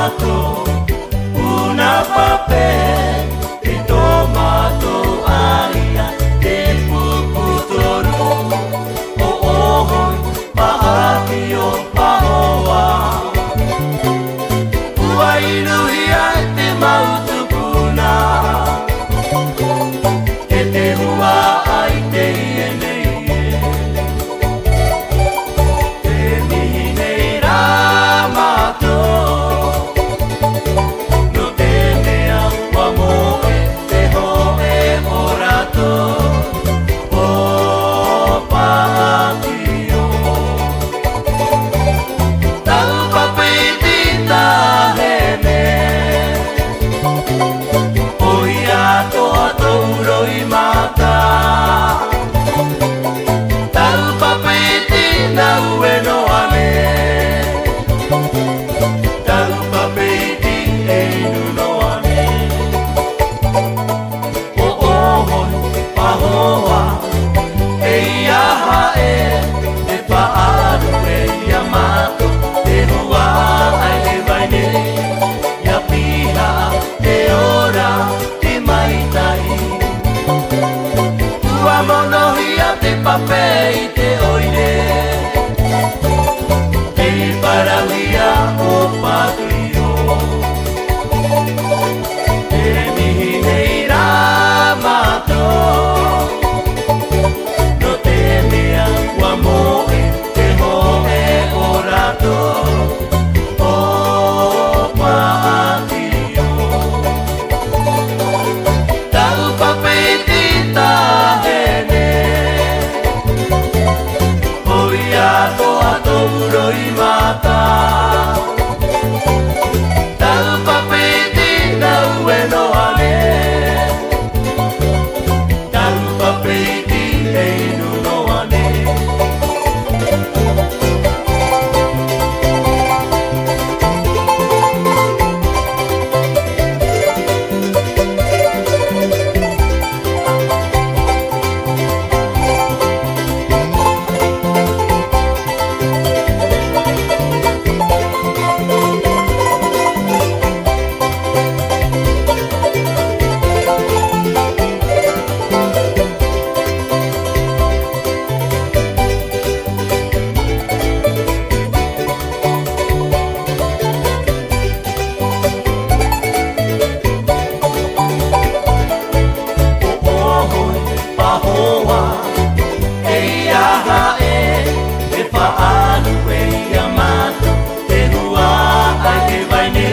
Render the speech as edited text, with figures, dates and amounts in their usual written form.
mato una papel e tomato aia te puputoru o ohoi paaki o pahoa ua iruhia e te mautupuna e te hua ai te ienei te mihi nei rā mato no te mea ua moe te hoe o rato o Paakio tau papiti tahene o ia toa touroi mata tau papiti na ue no ane tau papiti e no ane o ohoi pahoa e iaha e paaru e ia mato te hua ai e vaine ia piha te ora te maitai ua monohia te pape i te oire te parahia o Paakio te mihi nei rā mato no te mea ua moe te hoe o rato o Paakio tau papiti tahene o ia toa touroi mata tau papiti na ue no ane tau papiti e no ane pahoa e iaha e paalu e ia mato te hua ai e vaine